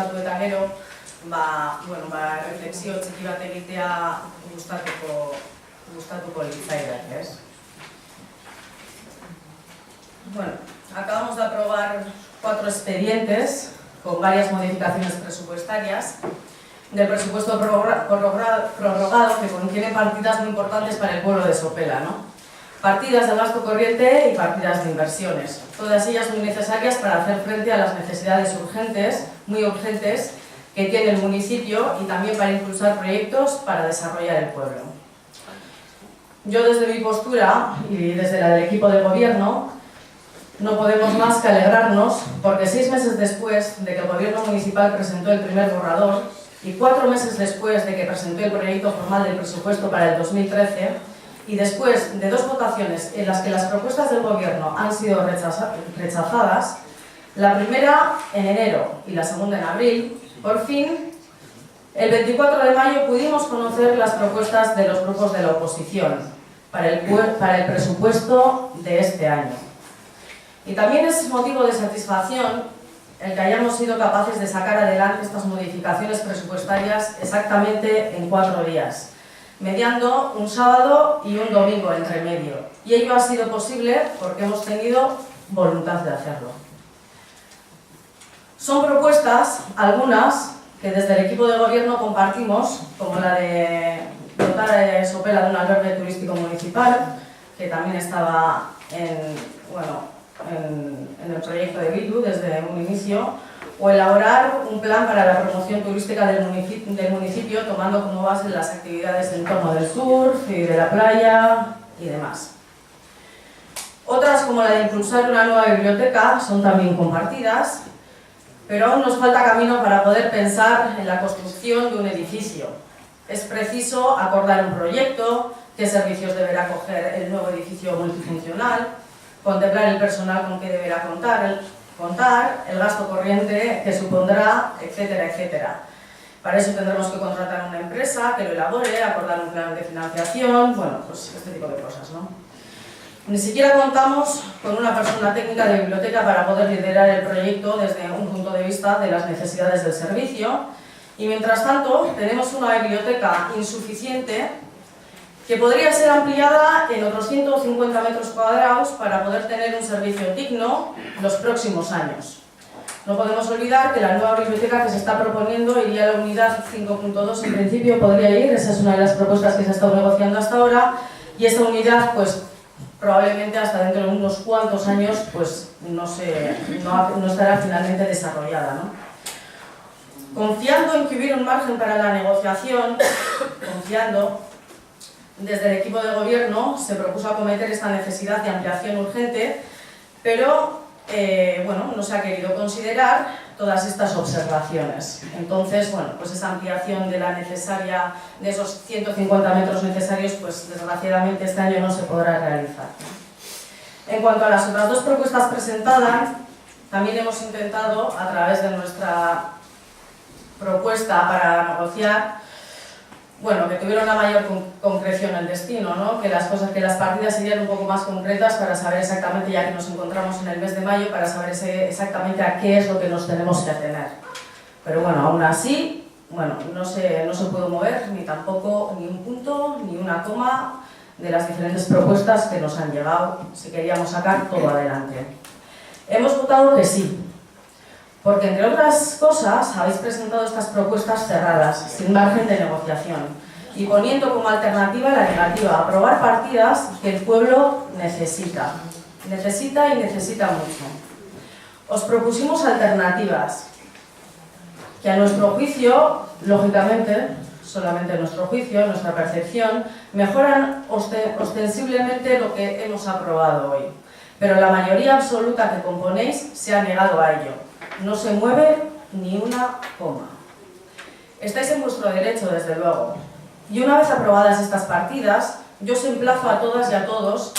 eta gero, reflexio txiki bat egitea gustatuko litzaidak, ez? Bueno, acabamos de aprobar 4 expedientes con varias modificaciones presupuestarias del presupuesto prorrogado que contiene partidas muy importantes para el pueblo de Sopela, ¿no? Partidas de gasto corriente y partidas de inversiones, todas ellas muy necesarias para hacer frente a las necesidades urgentes, muy urgentes, que tiene el municipio y también para impulsar proyectos para desarrollar el pueblo. Yo desde mi postura y desde la del equipo de gobierno no podemos más que alegrarnos porque 6 meses después de que el gobierno municipal presentó el primer borrador y 4 meses después de que presentó el proyecto formal del presupuesto para el 2013 y después de 2 votaciones en las que las propuestas del gobierno han sido rechazadas, la primera en enero y la segunda en abril, por fin, el 24 de mayo pudimos conocer las propuestas de los grupos de la oposición para el presupuesto de este año. Y también es motivo de satisfacción el que hayamos sido capaces de sacar adelante estas modificaciones presupuestarias exactamente en 4 días, mediando un sábado y un domingo entre medio. Y ello ha sido posible porque hemos tenido voluntad de hacerlo. Son propuestas, algunas, que desde el equipo de gobierno compartimos, como la de dotar a Sopela de un albergue turístico municipal, que también estaba en el proyecto de Bildu desde un inicio, o elaborar un plan para la promoción turística del municipio, tomando como base las actividades en torno del surf y de la playa y demás. Otras, como la de impulsar una nueva biblioteca, son también compartidas, pero aún nos falta camino para poder pensar en la construcción de un edificio. Es preciso acordar un proyecto, qué servicios deberá acoger el nuevo edificio multifuncional, contemplar el personal con que deberá contar, el gasto corriente que supondrá, etcétera, etcétera. Para eso tendremos que contratar a una empresa que lo elabore, acordar un plan de financiación, bueno, pues este tipo de cosas, ¿no? Ni siquiera contamos con una persona técnica de biblioteca para poder liderar el proyecto desde un punto de vista de las necesidades del servicio y mientras tanto tenemos una biblioteca insuficiente que podría ser ampliada en otros 150 metros cuadrados para poder tener un servicio digno los próximos años. No podemos olvidar que la nueva biblioteca que se está proponiendo iría a la unidad 5.2 en principio, podría ir, esa es una de las propuestas que se ha estado negociando hasta ahora, y esta unidad pues probablemente hasta dentro de unos cuantos años pues no estará finalmente desarrollada, ¿no? Confiando en que hubiera un margen para la negociación, desde el equipo de gobierno se propuso acometer esta necesidad de ampliación urgente, pero no se ha querido considerar todas estas observaciones. Entonces, pues esa ampliación de de esos 150 metros necesarios, pues desgraciadamente este año no se podrá realizar. En cuanto a las otras 2 propuestas presentadas, también hemos intentado, a través de nuestra propuesta para negociar, que tuviera una mayor concreción el destino, ¿no? Que las partidas serían un poco más concretas para saber exactamente, ya que nos encontramos en el mes de mayo, para saber exactamente a qué es lo que nos tenemos que atener. Pero aún así, no se pudo mover ni tampoco ni un punto, ni una coma de las diferentes propuestas que nos han llegado, si queríamos sacar todo adelante. Hemos votado que sí, porque entre otras cosas habéis presentado estas propuestas cerradas, sin margen de negociación, y poniendo como alternativa la negativa, aprobar partidas que el pueblo necesita y necesita mucho. Os propusimos alternativas que a nuestro juicio, lógicamente, solamente a nuestro juicio, nuestra percepción, mejoran ostensiblemente lo que hemos aprobado hoy, pero la mayoría absoluta que componéis se ha negado a ello. No se mueve ni una coma. Estáis en vuestro derecho, desde luego. Y una vez aprobadas estas partidas, yo os emplazo a todas y a todos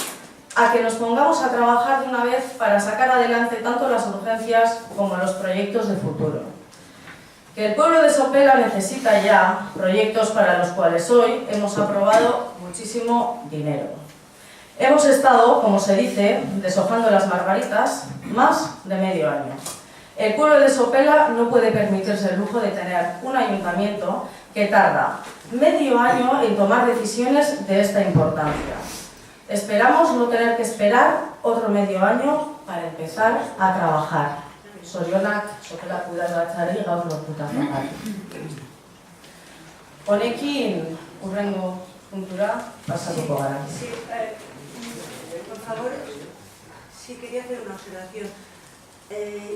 a que nos pongamos a trabajar de una vez para sacar adelante tanto las urgencias como los proyectos de futuro. Que el pueblo de Sopela necesita ya proyectos para los cuales hoy hemos aprobado muchísimo dinero. Hemos estado, como se dice, deshojando las margaritas más de medio año. El pueblo de Sopela no puede permitirse el lujo de tener un ayuntamiento que tarda medio año en tomar decisiones de esta importancia. Esperamos no tener que esperar otro medio año para empezar a trabajar. Sorionak, Sopela kudeatzeari gaur lortutakoa. Honekin, hurrengo puntura, pasatuko gara. Sí, por favor, sí quería hacer una observación.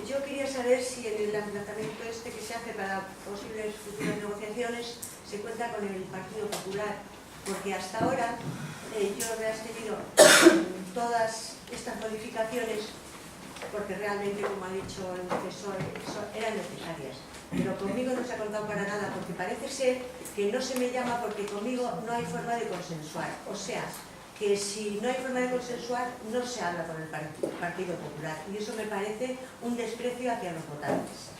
Yo quería saber si en el emplazamiento este que se hace para posibles futuras negociaciones se cuenta con el Partido Popular, porque hasta ahora yo me he tenido todas estas modificaciones porque realmente, como ha dicho el profesor, eran necesarias. Pero conmigo no se ha contado para nada, porque parece ser que no se me llama porque conmigo no hay forma de consensuar. O sea, que si no hay forma de consensuar, no se habla con el Partido Popular. Y eso me parece un desprecio hacia los votantes.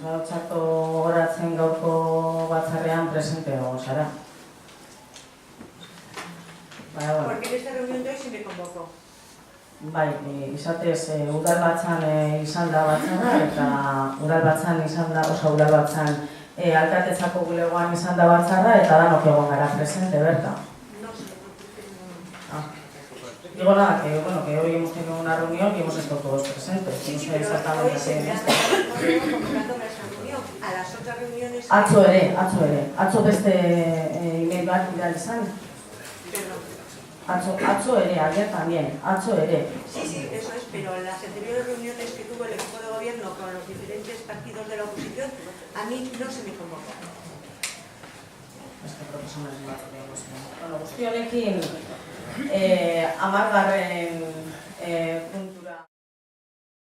Gauzako goratzen gaurko batzarrean presente egon zara. Porque en esta reunión de hoy se me convocó. Bai, izatez, udalbatzan izan da batzarra, eta udalbatzan izan da, udalbatzan alkatetzako bulegoan izan da batzarra, eta danok egon gara presente, berta. No sé, Digo nada, que hoy hemos tenido una reunión y hemos estado todos presentes. Sí, pero hoy se me ha estado convocándome a esa reunión. A las otras reuniones... Atzo ere. Atzo beste email bat bidali izan. Perdón. Atzo ere, ayer también, atzo ere. Sí, eso es, pero en las anteriores reuniones que tuvo el equipo de gobierno con los diferentes partidos de la oposición, a mí no se me convocó. Beste proposamenak bat guzti honekin, 10.